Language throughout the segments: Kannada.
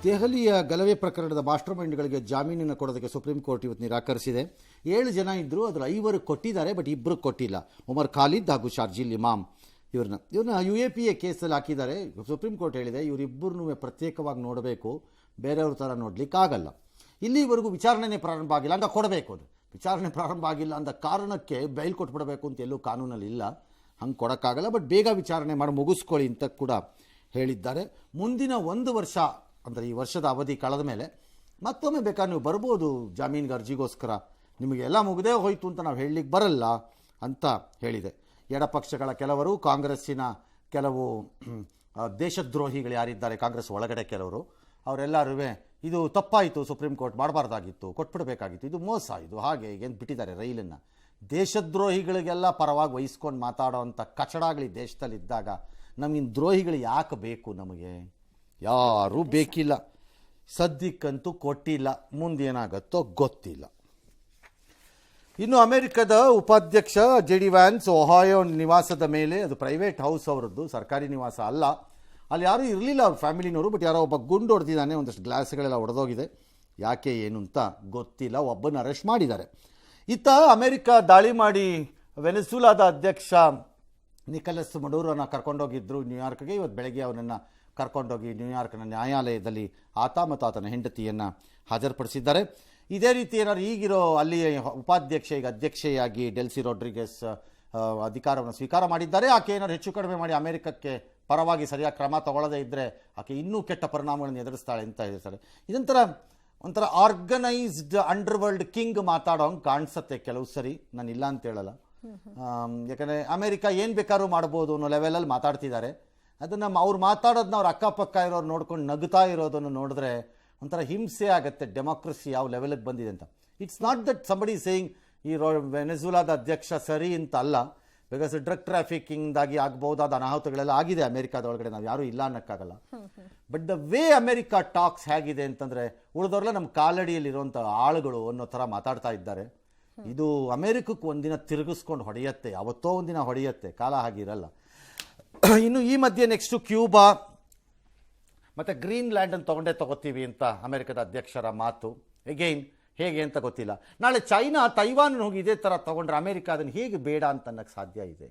ದೆಹಲಿಯ ಗಲಭೆ ಪ್ರಕರಣದ ಮಾಸ್ಟರ್ ಮೈಂಡ್ಗಳಿಗೆ ಜಾಮೀನನ್ನು ಕೊಡೋದಕ್ಕೆ ಸುಪ್ರೀಂ ಕೋರ್ಟ್ ಇವತ್ತು ನಿರಾಕರಿಸಿದೆ. 7 ಜನ ಇದ್ದರು, ಅದರ 5 ಕೊಟ್ಟಿದ್ದಾರೆ, ಬಟ್ 2 ಕೊಟ್ಟಿಲ್ಲ. ಉಮರ್ ಖಾಲಿದ್ ಹಾಗೂ ಶಾರ್ಜಿಲ್ ಇಮಾಮ್ ಇವ್ರನ್ನ UAPA ಕೇಸಲ್ಲಿ ಹಾಕಿದ್ದಾರೆ. ಸುಪ್ರೀಂ ಕೋರ್ಟ್ ಹೇಳಿದೆ ಇವರಿಬ್ಬರನ್ನೂ ಪ್ರತ್ಯೇಕವಾಗಿ ನೋಡಬೇಕು, ಬೇರೆಯವ್ರ ಥರ ನೋಡಲಿಕ್ಕಾಗಲ್ಲ. ಇಲ್ಲಿವರೆಗೂ ವಿಚಾರಣೆನೇ ಪ್ರಾರಂಭ ಆಗಿಲ್ಲ, ಹಂಗೆ ಕೊಡಬೇಕು. ಅದು ವಿಚಾರಣೆ ಪ್ರಾರಂಭ ಆಗಿಲ್ಲ ಅಂದ ಕಾರಣಕ್ಕೆ ಬೈಲ್ ಕೊಟ್ಬಿಡಬೇಕು ಅಂತ ಎಲ್ಲೂ ಕಾನೂನಲ್ಲಿ ಇಲ್ಲ, ಹಂಗೆ ಕೊಡೋಕ್ಕಾಗಲ್ಲ. ಬಟ್ ಬೇಗ ವಿಚಾರಣೆ ಮಾಡಿ ಮುಗಿಸ್ಕೊಳ್ಳಿ ಅಂತ ಕೂಡ ಹೇಳಿದ್ದಾರೆ. ಮುಂದಿನ 1 ವರ್ಷ ಅಂದರೆ ಈ ವರ್ಷದ ಅವಧಿ ಕಳೆದ ಮೇಲೆ ಮತ್ತೊಮ್ಮೆ ಬೇಕಾದ್ರೆ ನೀವು ಬರ್ಬೋದು ಜಾಮೀನಿಗೆ ಅರ್ಜಿಗೋಸ್ಕರ, ನಿಮಗೆಲ್ಲ ಮುಗದೇ ಹೋಯಿತು ಅಂತ ನಾವು ಹೇಳಲಿಕ್ಕೆ ಬರಲ್ಲ ಅಂತ ಹೇಳಿದೆ. ಎಡಪಕ್ಷಗಳ ಕೆಲವರು, ಕಾಂಗ್ರೆಸ್ಸಿನ ಕೆಲವು ದೇಶದ್ರೋಹಿಗಳು ಯಾರಿದ್ದಾರೆ ಕಾಂಗ್ರೆಸ್ ಒಳಗಡೆ ಕೆಲವರು, ಅವರೆಲ್ಲರೂ ಇದು ತಪ್ಪಾಯಿತು, ಸುಪ್ರೀಂ ಕೋರ್ಟ್ ಮಾಡಬಾರ್ದಾಗಿತ್ತು, ಕೊಟ್ಬಿಡಬೇಕಾಗಿತ್ತು, ಇದು ಮೋಸ, ಇದು ಹಾಗೆ ಹೀಗೆ ಅಂತ ಬಿಟ್ಟಿದ್ದಾರೆ ರೈಲನ್ನು. ದೇಶದ್ರೋಹಿಗಳಿಗೆಲ್ಲ ಪರವಾಗಿ ವಹಿಸ್ಕೊಂಡು ಮಾತಾಡೋ ಅಂಥ ಕಚಡಗಳು ದೇಶದಲ್ಲಿದ್ದಾಗ ನಮಗಿನ್ ದ್ರೋಹಿಗಳು ಯಾಕೆ ಬೇಕು? ನಮಗೆ ಯಾರೂ ಬೇಕಿಲ್ಲ. ಸದ್ಯಕ್ಕಂತೂ ಕೊಟ್ಟಿಲ್ಲ, ಮುಂದೇನಾಗತ್ತೋ ಗೊತ್ತಿಲ್ಲ. ಇನ್ನು ಅಮೆರಿಕದ ಉಪಾಧ್ಯಕ್ಷ JD ವ್ಯಾನ್ಸ್ ಒಹಾಯೋ ನಿವಾಸದ ಮೇಲೆ, ಅದು ಪ್ರೈವೇಟ್ ಹೌಸ್ ಅವರದ್ದು, ಸರ್ಕಾರಿ ನಿವಾಸ ಅಲ್ಲ, ಅಲ್ಲಿ ಯಾರೂ ಇರಲಿಲ್ಲ ಅವ್ರ ಫ್ಯಾಮಿಲಿನವರು, ಬಟ್ ಯಾರೋ ಒಬ್ಬ ಗುಂಡು ಹೊಡೆದಿದ್ದಾನೆ, ಒಂದಷ್ಟು ಗ್ಲಾಸ್ಗಳೆಲ್ಲ ಹೊಡೆದೋಗಿದೆ, ಯಾಕೆ ಏನು ಅಂತ ಗೊತ್ತಿಲ್ಲ. ಒಬ್ಬನ ಅರೆಸ್ಟ್ ಮಾಡಿದ್ದಾರೆ. ಇತ್ತ ಅಮೆರಿಕ ದಾಳಿ ಮಾಡಿ ವೆನೆಜುಲಾದ ಅಧ್ಯಕ್ಷ ನಿಕೋಲಸ್ ಮಡುರೋನ ಕರ್ಕೊಂಡೋಗಿದ್ದರು ನ್ಯೂಯಾರ್ಕ್ಗೆ. ಇವತ್ತು ಬೆಳಗ್ಗೆ ಅವನನ್ನು ಕರ್ಕೊಂಡೋಗಿ ನ್ಯೂಯಾರ್ಕ್ನ ನ್ಯಾಯಾಲಯದಲ್ಲಿ ಆತ ಮತ್ತು ಆತನ ಹೆಂಡತಿಯನ್ನು ಹಾಜರುಪಡಿಸಿದ್ದಾರೆ. ಇದೇ ರೀತಿ ಏನಾದ್ರು ಈಗಿರೋ ಅಲ್ಲಿ ಉಪಾಧ್ಯಕ್ಷ ಈಗ ಅಧ್ಯಕ್ಷೆಯಾಗಿ ಡೆಲ್ಸಿ ರೋಡ್ರಿಗೆಸ್ ಅಧಿಕಾರವನ್ನು ಸ್ವೀಕಾರ ಮಾಡಿದ್ದಾರೆ. ಆಕೆ ಏನಾದ್ರು ಹೆಚ್ಚು ಕಡಿಮೆ ಮಾಡಿ ಅಮೆರಿಕಕ್ಕೆ ಪರವಾಗಿ ಸರಿಯಾಗಿ ಕ್ರಮ ತಗೊಳ್ಳದೇ ಇದ್ದರೆ ಆಕೆ ಇನ್ನೂ ಕೆಟ್ಟ ಪರಿಣಾಮಗಳನ್ನು ಎದುರಿಸ್ತಾಳೆ ಅಂತ ಹೇಳ್ತಾರೆ. ಒಂಥರ ಆರ್ಗನೈಸ್ಡ್ ಅಂಡರ್ವರ್ಲ್ಡ್ ಕಿಂಗ್ ಮಾತಾಡೋಂಗೆ ಕಾಣಿಸುತ್ತೆ ಕೆಲವು ಸರಿ, ನಾನು ಇಲ್ಲ ಅಂತ ಹೇಳಲ್ಲ. ಯಾಕಂದರೆ ಅಮೆರಿಕ ಏನು ಬೇಕಾದ್ರೂ ಮಾಡ್ಬೋದು ಅನ್ನೋ ಲೆವೆಲಲ್ಲಿ ಮಾತಾಡ್ತಿದ್ದಾರೆ. ಅದನ್ನು ಅವ್ರು ಮಾತಾಡೋದನ್ನ ಅವ್ರ ಅಕ್ಕಪಕ್ಕ ಇರೋರು ನೋಡ್ಕೊಂಡು ನಗ್ತಾ ಇರೋದನ್ನು ನೋಡಿದ್ರೆ ಒಂಥರ ಹಿಂಸೆ ಆಗುತ್ತೆ. ಡೆಮೋಕ್ರಸಿ ಯಾವ ಲೆವೆಲಿಗೆ ಬಂದಿದೆ ಅಂತ. It's not that somebody saying ಈ ವೆನೆಜುಲಾದ ಅಧ್ಯಕ್ಷ ಸರಿ ಅಂತ ಅಲ್ಲ, ಬಿಕಾಸ್ ಡ್ರಗ್ ಟ್ರಾಫಿಕಿಂಗ್ದಾಗಿ ಆಗ್ಬಹುದಾದ ಅನಾಹುತಗಳೆಲ್ಲ ಆಗಿದೆ ಅಮೆರಿಕಾದ ಒಳಗಡೆ, ನಾವು ಯಾರೂ ಇಲ್ಲ ಅನ್ನೋಕ್ಕಾಗಲ್ಲ. But the way America talks ಹೇಗಿದೆ ಅಂತಂದರೆ ಉಳಿದವ್ರೆಲ್ಲ ನಮ್ಮ ಕಾಲಡಿಯಲ್ಲಿರುವಂಥ ಆಳುಗಳು ಅನ್ನೋ ಥರ ಮಾತಾಡ್ತಾ ಇದ್ದಾರೆ. ಇದು ಅಮೆರಿಕಕ್ಕೆ ಒಂದಿನ ತಿರುಗಿಸ್ಕೊಂಡು ಹೊಡೆಯುತ್ತೆ, ಯಾವತ್ತೋ ಒಂದಿನ ಹೊಡೆಯುತ್ತೆ, ಕಾಲ ಹಾಗಿರಲ್ಲ. ಇನ್ನು ಈ ಮಧ್ಯೆ ನೆಕ್ಸ್ಟು ಕ್ಯೂಬಾ ಮತ್ತು ಗ್ರೀನ್ಲ್ಯಾಂಡನ್ನು ತಗೋತೀವಿ ಅಂತ ಅಮೆರಿಕದ ಅಧ್ಯಕ್ಷರ ಮಾತು. ಎಗೈನ್ ಹೇಗೆ ಅಂತ ಗೊತ್ತಿಲ್ಲ. ನಾಳೆ ಚೈನಾ ತೈವಾನ್ ಹೋಗಿ ಇದೇ ಥರ ತೊಗೊಂಡ್ರೆ ಅಮೆರಿಕ ಅದನ್ನು ಹೇಗೆ ಬೇಡ ಅಂತ ಅನ್ನೋಕ್ಕೆ ಸಾಧ್ಯ ಇದೆ?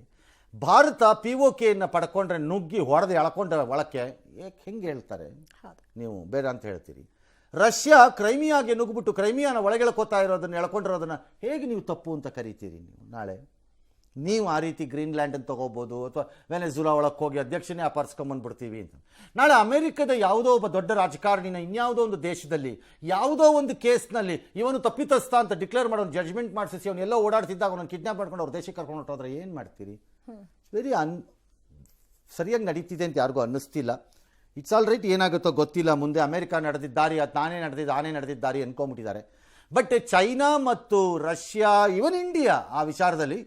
ಭಾರತ POKಯನ್ನು ಪಡ್ಕೊಂಡ್ರೆ ನುಗ್ಗಿ ಹೊಡೆದು ಎಳ್ಕೊಂಡ್ರೆ ಒಳಕ್ಕೆ ಹೆಂಗೆ ಹೇಳ್ತಾರೆ ನೀವು ಬೇಡ ಅಂತ ಹೇಳ್ತೀರಿ? ರಷ್ಯಾ ಕ್ರೈಮಿಯಾಗೆ ನುಗ್ಗಿಬಿಟ್ಟು ಕ್ರೈಮಿಯಾನ ಒಳಗೆಳ್ಕೋತಾ ಇರೋದನ್ನು ಎಳ್ಕೊಂಡಿರೋದನ್ನು ಹೇಗೆ ನೀವು ತಪ್ಪು ಅಂತ ಕರಿತೀರಿ? ನಾಳೆ ನೀವು ಆ ರೀತಿ ಗ್ರೀನ್ಲ್ಯಾಂಡನ್ನು ತೊಗೋಬೋದು, ಅಥವಾ ವೆನೆಜುಲಾ ಒಳಕ್ಕೆ ಹೋಗಿ ಅಧ್ಯಕ್ಷನೇ ಅಪಹರಿಸ್ಕೊಂಬಂದ್ಬಿಡ್ತೀವಿ ಅಂತ. ನಾಳೆ ಅಮೆರಿಕದ ಯಾವುದೋ ಒಬ್ಬ ದೊಡ್ಡ ರಾಜಕಾರಣಿನ ಇನ್ಯಾವುದೋ ಒಂದು ದೇಶದಲ್ಲಿ ಯಾವುದೋ ಒಂದು ಕೇಸ್ನಲ್ಲಿ ಇವನು ತಪ್ಪಿತಸ್ಥ ಅಂತ ಡಿಕ್ಲೇರ್ ಮಾಡೋ ಜಡ್ಜ್ಮೆಂಟ್ ಮಾಡಿಸಿ ಅವನ್ನೆಲ್ಲ ಓಡಾಡ್ತಿದ್ದಾಗ ಅವನನ್ನು ಕಿಡ್ನಾಪ್ ಮಾಡ್ಕೊಂಡು ಅವ್ರ ದೇಶಕ್ಕೆ ಕರ್ಕೊಂಡು ಹೊರಟೋದ್ರೆ ಏನು ಮಾಡ್ತೀರಿ? ವೆರಿ ಸರಿಯಾಗಿ ನಡೀತಿದೆ ಅಂತ ಯಾರಿಗೂ ಅನ್ನಿಸ್ತಿಲ್ಲ. ಇಟ್ಸ್ ಆಲ್ ರೈಟ್, ಏನಾಗುತ್ತೋ ಗೊತ್ತಿಲ್ಲ. ಮುಂದೆ ಅಮೆರಿಕ ನಡೆದಿದ್ದಾರಿ, ಅದು ನಾನೇ ನಡೆದಿದ್ದಾರಿ ಅನ್ಕೊಂಬಿಟ್ಟಿದ್ದಾರೆ. ಬಟ್ ಚೈನಾ ಮತ್ತು ರಷ್ಯಾ, ಇವನ್ ಇಂಡಿಯಾ ಆ ವಿಚಾರದಲ್ಲಿ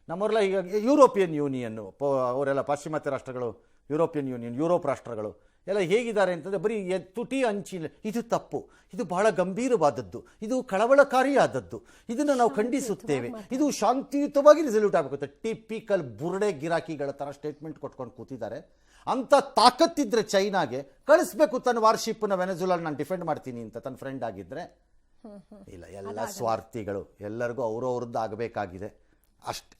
ನಮ್ಮವರೆಲ್ಲ ಈಗ ಯುರೋಪಿಯನ್ ಯೂನಿಯನ್ನು ಅವರೆಲ್ಲ ಪಾಶ್ಚಿಮಾತ್ಯ ರಾಷ್ಟ್ರಗಳು, ಯುರೋಪಿಯನ್ ಯೂನಿಯನ್, ಯುರೋಪ್ ರಾಷ್ಟ್ರಗಳು ಎಲ್ಲ ಹೇಗಿದ್ದಾರೆ ಅಂತಂದರೆ ಬರೀ ತುಟಿ ಹಂಚಿಲ್ಲ. ಇದು ತಪ್ಪು, ಇದು ಬಹಳ ಗಂಭೀರವಾದದ್ದು, ಇದು ಕಳವಳಕಾರಿಯಾದದ್ದು, ಇದನ್ನು ನಾವು ಖಂಡಿಸುತ್ತೇವೆ, ಇದು ಶಾಂತಿಯುತವಾಗಿ ರಿಸಲ್ಯೂಟ್ ಆಗಬೇಕು. ಟಿಪಿಕಲ್ ಬುರ್ಡೆ ಗಿರಾಕಿಗಳ ಥರ ಸ್ಟೇಟ್ಮೆಂಟ್ ಕೊಟ್ಕೊಂಡು ಕೂತಿದ್ದಾರೆ. ಅಂಥ ತಾಕತ್ತಿದ್ರೆ ಚೈನಾಗೆ ಕಳಿಸ್ಬೇಕು ತನ್ನ ವಾರ್ಶಿಪ್ನ ವೆನೆಜುಲಾಲ್ ನಾನು ಡಿಫೆಂಡ್ ಮಾಡ್ತೀನಿ ಅಂತ ತನ್ನ ಫ್ರೆಂಡ್ ಆಗಿದ್ದರೆ. ಇಲ್ಲ, ಎಲ್ಲ ಸ್ವಾರ್ಥಿಗಳು, ಎಲ್ಲರಿಗೂ ಅವ್ರವ್ರದ್ದು ಆಗಬೇಕಾಗಿದೆ ಅಷ್ಟೆ.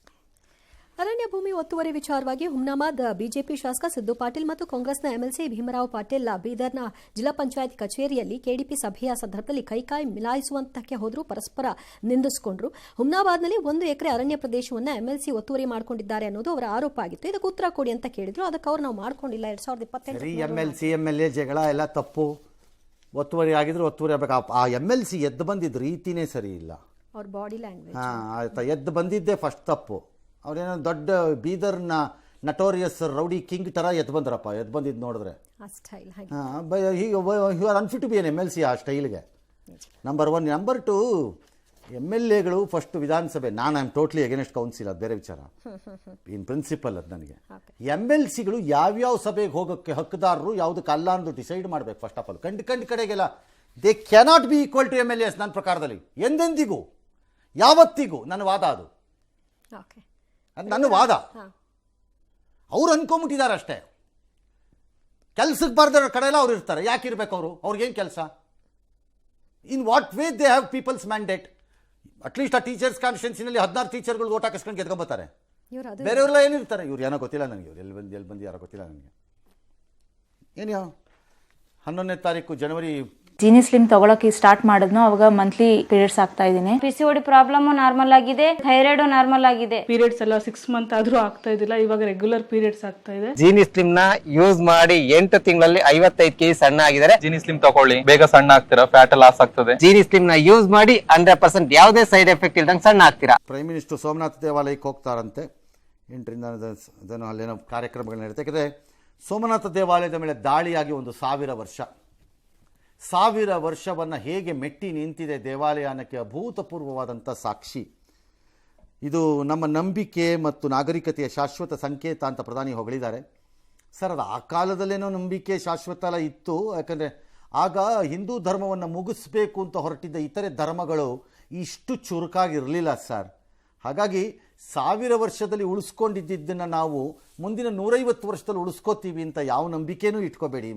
ಅರಣ್ಯ ಭೂಮಿ ಒತ್ತುವರಿ ವಿಚಾರವಾಗಿ ಹುಮ್ನಾಬಾದ್ ಬಿಜೆಪಿ ಶಾಸಕ ಸಿದ್ದು ಪಾಟೀಲ್ ಮತ್ತು ಕಾಂಗ್ರೆಸ್ನ MLC ಭೀಮರಾವ್ ಪಾಟೀಲ್ ಬೀದರ್ನ ಜಿಲ್ಲಾ ಪಂಚಾಯತ್ ಕಚೇರಿಯಲ್ಲಿ KDP ಸಭೆಯ ಸಂದರ್ಭದಲ್ಲಿ ಕೈಕಾಯಿ ಮಿಲಾಯಿಸುವಂತಕ್ಕೆ ಹೋದರೂ ಪರಸ್ಪರ ನಿಂದಿಸಿಕೊಂಡ್ರು. ಹುಮ್ನಾಬಾದ್ನಲ್ಲಿ 1 ಎಕರೆ ಅರಣ್ಯ ಪ್ರದೇಶವನ್ನು MLC ಒತ್ತುವರಿ ಮಾಡಿಕೊಂಡಿದ್ದಾರೆ ಅನ್ನೋದು ಅವರ ಆರೋಪ ಆಗಿತ್ತು. ಇದಕ್ಕೆ ಉತ್ತರ ಕೊಡಿ ಅಂತ ಕೇಳಿದ್ರು. ಅದಕ್ಕೆ ಅವ್ರು ನಾವು ಮಾಡ್ಕೊಂಡಿಲ್ಲ. 2028 MLC MLA ಜಗಳ ಎಲ್ಲ ತಪ್ಪು. ಒತ್ತುವರಿ ಆಗಿದ್ರು ಒತ್ತುವರಿ ಆಗಬೇಕು. ಆ MLC ಎದ್ದು ಬಂದಿದ್ದ ರೀತಿನೇ ಸರಿ ಇಲ್ಲ. ಅವ್ರ ಬಾಡಿ ಲ್ಯಾಂಗ್ವೇಜ್ ಆಯ್ತಾ, ಎದ್ದು ಬಂದಿದ್ದೇ ಫಸ್ಟ್ ತಪ್ಪು. ಅವ್ರೇನೋ ದೊಡ್ಡ ಬೀದರ್ನ ನಟೋರಿಯಸ್ ರೌಡಿ ಕಿಂಗ್ ಥರ ಎದ್ದು ಬಂದಿದ್ದು ನೋಡಿದ್ರೆ you are unfit to be an MLC ಆ ಸ್ಟೈಲ್ಗೆ. ನಂಬರ್ 1. ನಂಬರ್ 2, MLAಗಳು ಫಸ್ಟ್ ವಿಧಾನಸಭೆ, ನಾನು I am totally against council, ಅದು ಬೇರೆ ವಿಚಾರ. ಇನ್ ಪ್ರಿನ್ಸಿಪಲ್ ಅದು ನನಗೆ. MLCಗಳು ಯಾವ್ಯಾವ ಸಭೆಗೆ ಹೋಗೋಕ್ಕೆ ಹಕ್ಕುದಾರರು, ಯಾವುದಕ್ಕೆ ಅಲ್ಲ ಅಂದು ಡಿಸೈಡ್ ಮಾಡಬೇಕು ಫಸ್ಟ್ ಆಫ್ ಆಲ್. ಕಂಡು ಕಡೆಗೆಲ್ಲ they cannot be equal to MLAs ನನ್ನ ಪ್ರಕಾರದಲ್ಲಿ, ಎಂದೆಂದಿಗೂ ಯಾವತ್ತಿಗೂ. ನನ್ನ ವಾದ ಅದು ನನ್ನ ವಾದ. ಅವ್ರು ಅನ್ಕೊಂಬಿಟ್ಟಿದ್ದಾರೆ ಅಷ್ಟೇ. ಕೆಲಸಕ್ಕೆ ಬರ್ದಿರೋ ಕಡೆ ಎಲ್ಲ ಅವ್ರು ಇರ್ತಾರೆ. ಯಾಕೆ ಇರಬೇಕು ಅವರು? ಅವ್ರಿಗೇನು ಕೆಲಸ? In what way they have people's mandate? At least ಆ ಟೀಚರ್ಸ್ ಕಾನ್ಸ್ಟಿಟ್ಯೂನ್ಸಿನಲ್ಲಿ 16 ಟೀಚರ್ಗಳು ಓಟ್ ಹಾಕಿಸ್ಕೊಂಡು ಗೆದ್ಕೊಂಬತ್ತಾರೆ. ಬೇರೆಯವರೆಲ್ಲ ಏನಿರ್ತಾರೆ? ಇವ್ರು ಏನೋ ಗೊತ್ತಿಲ್ಲ ನನಗೆ, ಇವ್ರು ಎಲ್ಲಿ ಬಂದು ಯಾರೋ ಗೊತ್ತಿಲ್ಲ ನನಗೆ. ಏನು 11ನೇ ತಾರೀಕು ಜನವರಿ ಜೀನಿ ಸ್ಲಿಮ್ ತಗೊಳಕ್ಕೆ ಸ್ಟಾರ್ಟ್ ಮಾಡಿದ್ನೋ ಅವಾಗ ಮಂತ್ಲಿ ಪೀರಿಯಡ್ಸ್ ಆಗ್ತಾ ಇದ್ದೀನಿ. PCOD ಪ್ರಾಬ್ಲಮ್ ನಾರ್ಮಲ್ ಆಗಿದೆ, ಥೈರಾಯ್ಡ್ ನಾರ್ಮಲ್ ಆಗಿದೆ. ಪೀರಿಯಡ್ಸ್ ಎಲ್ಲ 6 ಮಂತ್ ಆದ್ರೂ ಆಗ್ತಾ ಇದ್ದಿಲ್ಲ, ಇವಾಗ ರೆಗ್ಯುಲರ್ ಪೀರಿಯಡ್ಸ್ ಆಗ್ತಾ ಇದೆ. ಜೀನಿ ಸ್ಲಿಮ್ ನ ಯೂಸ್ ಮಾಡಿ 8 ತಿಂಗಳಲ್ಲಿ 55 kg ಸಣ್ಣ ಆಗಿದ್ದಾರೆ. ಜೀನಿ ಸ್ಲಿಮ್ ತಗೊಳ್ಳಿ, ಬೇಗ ಸಣ್ಣ ಆಗ್ತೀರಾ, ಫ್ಯಾಟ್ ಲಾಸ್ ಆಗ್ತದೆ. ಜೀನಿ ಸ್ಲಿಮ್ ನ ಯೂಸ್ ಮಾಡಿ 100% ಯಾವುದೇ ಸೈಡ್ ಎಫೆಕ್ಟ್ ಇಲ್ದಂಗೆ ಸಣ್ಣ ಆಗ್ತೀರಾ. ಪ್ರೈಮ್ ಮಿನಿಸ್ಟರ್ ಸೋಮನಾಥ ದೇವಾಲಯಕ್ಕೆ ಹೋಗ್ತಾರಂತೆ. 8ರಿಂದ ಅದನ್ನು ಅಲ್ಲೇನೋ ಕಾರ್ಯಕ್ರಮಗಳು ನಡೀತಾ. ಯಾಕಂದರೆ ಸೋಮನಾಥ ದೇವಾಲಯದ ಮೇಲೆ ದಾಳಿಯಾಗಿ 1000 ವರ್ಷವನ್ನು ಹೇಗೆ ಮೆಟ್ಟಿ ನಿಂತಿದೆ ದೇವಾಲಯ ಅನ್ನೋಕ್ಕೆ ಅಭೂತಪೂರ್ವವಾದಂಥ ಸಾಕ್ಷಿ. ಇದು ನಮ್ಮ ನಂಬಿಕೆ ಮತ್ತು ನಾಗರಿಕತೆಯ ಶಾಶ್ವತ ಸಂಕೇತ ಅಂತ ಪ್ರಧಾನಿ ಹೊಗಳಿದ್ದಾರೆ. ಸರ್, ಅದು ಆ ಕಾಲದಲ್ಲೇನೋ ನಂಬಿಕೆ ಶಾಶ್ವತ ಎಲ್ಲ ಇತ್ತು. ಯಾಕಂದರೆ ಆಗ ಹಿಂದೂ ಧರ್ಮವನ್ನು ಮುಗಿಸ್ಬೇಕು ಅಂತ ಹೊರಟಿದ್ದ ಇತರೆ ಧರ್ಮಗಳು ಇಷ್ಟು ಚುರುಕಾಗಿರಲಿಲ್ಲ ಸರ್. ಹಾಗಾಗಿ 1000 ವರ್ಷದಲ್ಲಿ ಉಳಿಸ್ಕೊಂಡಿದ್ದನ್ನು ನಾವು ಮುಂದಿನ 150 ವರ್ಷದಲ್ಲಿ ಉಳಿಸ್ಕೋತೀವಿ ಅಂತ ಯಾವ ನಂಬಿಕೆನೂ ಇಟ್ಕೋಬೇಡಿ.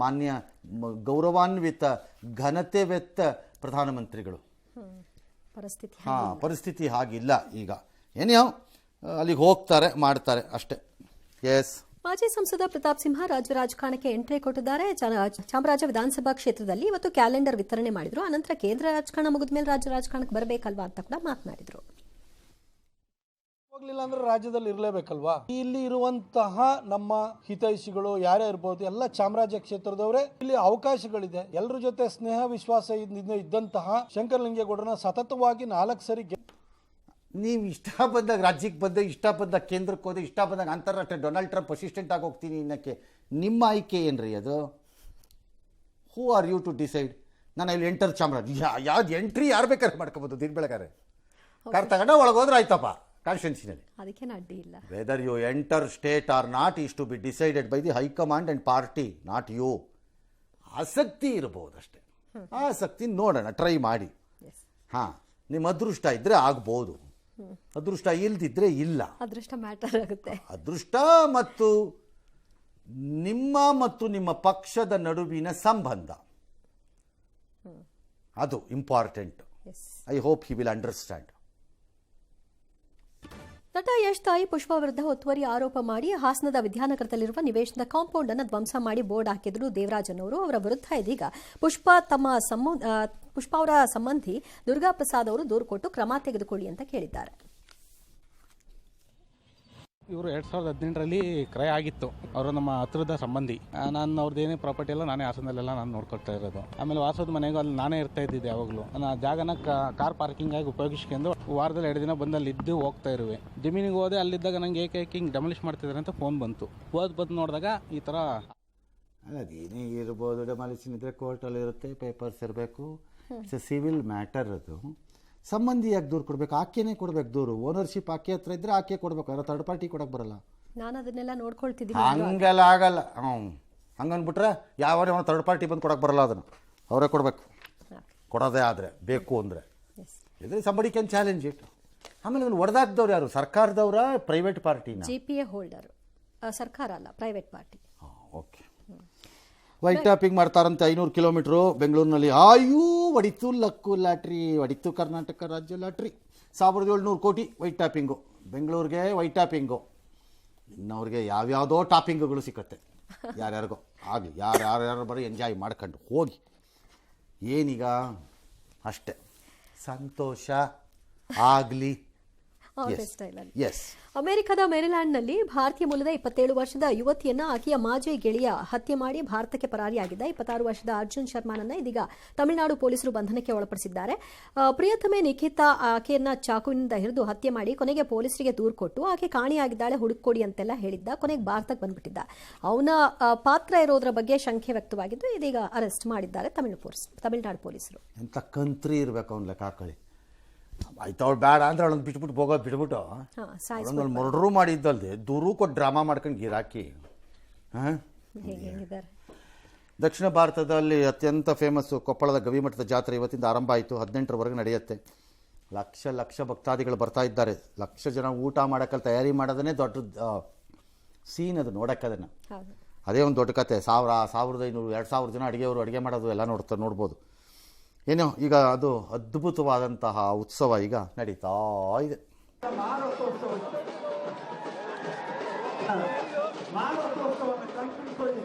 ಮಾನ್ಯ ಗೌರವಾನ್ವಿತ ಘನತೆವೆತ್ತ ಪ್ರಧಾನಮಂತ್ರಿಗಳು. ಪರಿಸ್ಥಿತಿ ಹಾಗಿಲ್ಲ ಈಗ. ಏನೋ ಅಲ್ಲಿಗೆ ಹೋಗ್ತಾರೆ, ಮಾಡ್ತಾರೆ ಅಷ್ಟೇ. ಎಸ್. ಮಾಜಿ ಸಂಸದ ಪ್ರತಾಪ್ ಸಿಂಹ ರಾಜ್ಯ ರಾಜಕಾರಣಕ್ಕೆ ಎಂಟ್ರಿ ಕೊಟ್ಟಿದ್ದಾರೆ. ಚಾಮರಾಜ ವಿಧಾನಸಭಾ ಕ್ಷೇತ್ರದಲ್ಲಿ ಇವತ್ತು ಕ್ಯಾಲೆಂಡರ್ ವಿತರಣೆ ಮಾಡಿದ್ರು. ಅನಂತರ ಕೇಂದ್ರ ರಾಜಕಾರಣ ಮುಗಿದ ಮೇಲೆ ರಾಜ್ಯ ರಾಜಕಾರಣಕ್ಕೆ ಬರಬೇಕಲ್ವಾ ಅಂತ ಕೂಡ ಮಾತನಾಡಿದ್ರು. ಹೋಗ್ಲಿಲ್ಲ ಅಂದ್ರೆ ರಾಜ್ಯದಲ್ಲಿ ಇರಲೇಬೇಕಲ್ವಾ? ಇಲ್ಲಿ ಇರುವಂತಹ ನಮ್ಮ ಹಿತೈಷಿಗಳು ಯಾರೇ ಇರ್ಬೋದು, ಎಲ್ಲ ಚಾಮರಾಜ ಕ್ಷೇತ್ರದವರೇ. ಇಲ್ಲಿ ಅವಕಾಶಗಳಿದೆ. ಎಲ್ಲರ ಜೊತೆ ಸ್ನೇಹ ವಿಶ್ವಾಸ ಇದ್ದಂತಹ ಶಂಕರಲಿಂಗೇಗೌಡರನ್ನ ಸತತವಾಗಿ 4 ಸರಿ ನೀವು ಇಷ್ಟ ಬಂದಾಗ ರಾಜ್ಯಕ್ಕೆ ಬಂದೆ, ಇಷ್ಟ ಬಂದಾಗ ಕೇಂದ್ರಕ್ಕೆ ಹೋದೆ, ಇಷ್ಟ ಬಂದಾಗ ಅಂತಾರಾಷ್ಟ್ರೀಯ ಡೊನಾಲ್ಡ್ ಟ್ರಂಪ್ ಅಸಿಸ್ಟೆಂಟ್ ಆಗಿ ಹೋಗ್ತೀನಿ ಇನ್ನಕ್ಕೆ ನಿಮ್ಮ ಆಯ್ಕೆ ಏನ್ರಿ ಅದು? Who are you to decide? ನಾನು ಇಲ್ಲಿ ಎಂಟರ್ ಚಾಮರಾಜ ಯಾವ್ದು ಎಂಟ್ರಿ ಯಾರು ಬೇಕಾದ್ರೆ ಮಾಡ್ಕೋಬೋದು. ದಿನ ಬೆಳಗಾರೆ ಕಾರ್ ತಗೊಂಡ ಒಳಗೆ ಹೋದ್ರೆ ಆಯ್ತಪ್ಪ ಕಾನ್ಸ್ಟಿಟ್ಯೂನ್ಸಿನಲ್ಲಿ. ಅದಕ್ಕೇನು ಅಡ್ಡಿ ಇಲ್ಲ. Whether you enter state or not is to be decided by the high command and party, not you. ಆಸಕ್ತಿ ಇರ್ಬೋದು ಅಷ್ಟೇ. ಆಸಕ್ತಿ ನೋಡೋಣ, ಟ್ರೈ ಮಾಡಿ. ಹಾಂ, ನಿಮ್ಮ ಅದೃಷ್ಟ ಇದ್ದರೆ ಆಗ್ಬೋದು, ಅದೃಷ್ಟ ಇಲ್ದಿದ್ರೆ ಇಲ್ಲ. ಅದೃಷ್ಟ ಮ್ಯಾಟರ್ ಆಗುತ್ತೆ. ಅದೃಷ್ಟ ಮತ್ತು ನಿಮ್ಮ ಪಕ್ಷದ ನಡುವಿನ ಸಂಬಂಧ, ಅದು important. I hope he will understand. ನಟ ಯಶ್ ತಾಯಿ ಪುಷ್ಪಾ ವಿರುದ್ಧ ಒತ್ತುವರಿ ಆರೋಪ ಮಾಡಿ ಹಾಸನದ ವಿದ್ಯಾನಗರದಲ್ಲಿರುವ ನಿವೇಶನದ ಕಾಂಪೌಂಡ್ ಅನ್ನು ಧ್ವಂಸ ಮಾಡಿ ಬೋರ್ಡ್ ಹಾಕಿದ್ರು ದೇವರಾಜನ್ ಅವರು. ಅವರ ವಿರುದ್ಧ ಇದೀಗ ಪುಷ್ಪಾ ಅವರ ಸಂಬಂಧಿ ದುರ್ಗಾ ಪ್ರಸಾದ್ ಅವರು ದೂರು ಕೊಟ್ಟು ಕ್ರಮ ತೆಗೆದುಕೊಳ್ಳಿ ಅಂತ ಕೇಳಿದ್ದಾರೆ. ಇವರು 2018ರಲ್ಲಿ ಕ್ರಯ ಆಗಿತ್ತು. ಅವರು ನಮ್ಮ ಹತ್ರದ ಸಂಬಂಧಿ. ನಾನು ಅವ್ರದ್ದೇನೇ ಪ್ರಾಪರ್ಟಿ ಎಲ್ಲ ನಾನೇ ಹಾಸನದಲ್ಲೆಲ್ಲ ನಾನು ನೋಡ್ಕೊಳ್ತಾ ಇರೋದು. ಆಮೇಲೆ ವಾಸದ ಮನೆಗೂ ಅಲ್ಲಿ ನಾನೇ ಇರ್ತಾ ಇದ್ದಿದ್ದೆ. ಯಾವಾಗಲೂ ನಾನು ಜಾಗನ ಕಾರ್ ಪಾರ್ಕಿಂಗ್ ಆಗಿ ಉಪಯೋಗಿಸ್ಕೊಂಡು ವಾರದಲ್ಲಿ 2 ದಿನ ಬಂದಲ್ಲಿ ಇದ್ದು ಹೋಗ್ತಾ ಇರುವೆ. ಜಮೀನಿಗೆ ಹೋದೆ, ಅಲ್ಲಿದ್ದಾಗ ನಂಗೆ ಏಕೆ ಹಿಂಗೆ ಡೆಮಾಲಿಷ್ ಮಾಡ್ತಿದ್ದಾರೆ ಅಂತ ಫೋನ್ ಬಂತು. ಬಂದು ನೋಡಿದಾಗ ಈ ಥರ ಅದೇನೇ ಇರ್ಬೋದು. ಡೆಮಾಲಿಷನ್ ಇದ್ದರೆ ಕೋರ್ಟಲ್ಲಿ ಇರುತ್ತೆ, ಪೇಪರ್ಸ್ ಇರಬೇಕು. It's A civil matter. ಅದು ಸಂಬಂಧಿ ಯಾಕೆ ದೂರು ಕೊಡ್ಬೇಕು? ಆಕೆನೇ ಕೊಡ್ಬೇಕು ದೂರು. ಓನರ್ಶಿಪ್ ಆಕೆ ಹತ್ರ ಇದ್ರೆ ಆಕೆ ಕೊಡ್ಬೇಕು, ಯಾರೋ ಥರ್ಡ್ ಪಾರ್ಟಿ ಕೊಡಕ್ಕೆ ಬರಲ್ಲ. ನಾನು ಅದನ್ನೆಲ್ಲ ನೋಡ್ಕೊಳ್ತಿದ್ದೀನಿ. ಹಂಗೆಲ್ಲ ಆಗಲ್ಲ. ಹಂಗನ್ಬಿಟ್ರೆ ಯಾವ ಥರ್ಡ್ ಪಾರ್ಟಿ ಬಂದು ಕೊಡಕ್ಕೆ ಬರಲ್ಲ. ಅದನ್ನು ಅವರೇ ಕೊಡಬೇಕು, ಕೊಡೋದೇ ಆದರೆ ಬೇಕು ಅಂದರೆ. ಇದ್ರೆ ಸಂಬಡಿ ಕ್ಯಾನ್ ಚಾಲೆಂಜ್ ಇಟ್. ಆಮೇಲೆ ಅದನ್ನು ಹೊಡೆದಾಕ್ದವ್ರು ಯಾರು? ಸರ್ಕಾರದವರ, ಪ್ರೈವೇಟ್ ಪಾರ್ಟಿನ? GPA ಹೋಲ್ಡರ್, ಸರ್ಕಾರ ಅಲ್ಲ, private party. Okay. White topping ಮಾಡ್ತಾರಂತೆ 500 ಕಿಲೋಮೀಟ್ರು ಬೆಂಗಳೂರಿನಲ್ಲಿ. ಹೊಡಿತು ಲಕ್ಕು ಲಾಟ್ರಿ, ಹೊಡಿತು ಕರ್ನಾಟಕ ರಾಜ್ಯ ಲಾಟ್ರಿ. 1700 ಕೋಟಿ ವೈಟ್ ಟಾಪಿಂಗು ಬೆಂಗಳೂರಿಗೆ. ವೈಟ್ ಟಾಪಿಂಗು ಇನ್ನವ್ರಿಗೆ ಯಾವ್ಯಾವುದೋ ಟಾಪಿಂಗ್ಗಳು ಸಿಕ್ಕತ್ತೆ. ಯಾರ್ಯಾರಿಗೋ ಆಗಲಿ, ಯಾರ್ಯಾರು ಬರೀ ಎಂಜಾಯ್ ಮಾಡ್ಕೊಂಡು ಹೋಗಿ. ಏನೀಗ ಅಷ್ಟೆ, ಸಂತೋಷ ಆಗಲಿ. ಎಸ್. ಅಮೆರಿಕದ ಮೇರಿಲ್ಯಾಂಡ್ನಲ್ಲಿ ಭಾರತೀಯ ಮೂಲದ 27 ವರ್ಷದ ಯುವತಿಯನ್ನ ಆಕೆಯ ಮಾಜಿ ಗೆಳೆಯ ಹತ್ಯೆ ಮಾಡಿ ಭಾರತಕ್ಕೆ ಪರಾರಿಯಾಗಿದ್ದ 26 ವರ್ಷದ ಅರ್ಜುನ್ ಶರ್ಮಾನನ್ನ ಇದೀಗ ತಮಿಳುನಾಡು ಪೊಲೀಸರು ಬಂಧನಕ್ಕೆ ಒಳಪಡಿಸಿದ್ದಾರೆ. ಪ್ರಿಯತಮೆ ನಿಖಿತಾ ಆಕೆಯನ್ನ ಚಾಕುವಿನಿಂದ ಹಿಡಿದು ಹತ್ಯೆ ಮಾಡಿ ಕೊನೆಗೆ ಪೊಲೀಸರಿಗೆ ದೂರು ಕೊಟ್ಟು ಆಕೆ ಕಾಣೆಯಾಗಿದ್ದಾಳೆ, ಹುಡುಕೊಡಿ ಅಂತೆಲ್ಲ ಹೇಳಿದ್ದ. ಕೊನೆಗೆ ಭಾರತಕ್ಕೆ ಬಂದ್ಬಿಟ್ಟಿದ್ದ. ಅವನ ಪಾತ್ರ ಇರೋದ್ರ ಬಗ್ಗೆ ಶಂಕೆ ವ್ಯಕ್ತವಾಗಿದ್ದು ಇದೀಗ ಅರೆಸ್ಟ್ ಮಾಡಿದ್ದಾರೆ ತಮಿಳುನಾಡು ಪೊಲೀಸರು. ಎಂತ ಕಂತ್ರಿ ಇರಬೇಕು ಅವನ ಲೆಕ್ಕ ಹಾಕೊಳ್ಳಿ. ಆಯ್ತು, ಅವಳು ಬೇಡ ಅಂದ್ರೆ ಅವಳನ್ನು ಬಿಟ್ಬಿಟ್ಟು ಬಿಟ್ಬಿಟ್ಟು ಅವಳನ್ನ ಮರ್ಡ್ರು ಮಾಡಿದ್ದಲ್ದೆ ದೂರು ಕೊಟ್ಟು ಡ್ರಾಮಾ ಮಾಡ್ಕೊಂಡು ಗಿರಾಕಿ. ದಕ್ಷಿಣ ಭಾರತದಲ್ಲಿ ಅತ್ಯಂತ ಫೇಮಸ್ಸು ಕೊಪ್ಪಳದ ಗವಿಮಠದ ಜಾತ್ರೆ ಇವತ್ತಿಂದ ಆರಂಭ ಆಯಿತು. 18ರವರೆಗೆ ನಡೆಯುತ್ತೆ. ಲಕ್ಷ ಭಕ್ತಾದಿಗಳು ಬರ್ತಾ ಇದ್ದಾರೆ. ಲಕ್ಷ ಜನ ಊಟ ಮಾಡೋಕ್ಕಲ್ಲಿ ತಯಾರಿ ಮಾಡೋದನ್ನೇ ದೊಡ್ಡ ಸೀನ್ ಅದು, ನೋಡೋಕ್ಕೆ ಅದನ್ನು. ಅದೇ ಒಂದು ದೊಡ್ಡ ಕತೆ. 1500 2000 ಜನ ಅಡುಗೆ ಮಾಡೋದು ಎಲ್ಲ ನೋಡ್ಬೋದು. ಏನೋ ಈಗ ಅದು ಅದ್ಭುತವಾದಂತಹ ಉತ್ಸವ ಈಗ ನಡೀತಾ ಇದೆ. ಮಾನವೋತ್ಸವವನ್ನು ಕಲ್ಪಿಸಿಕೊಳ್ಳಿ.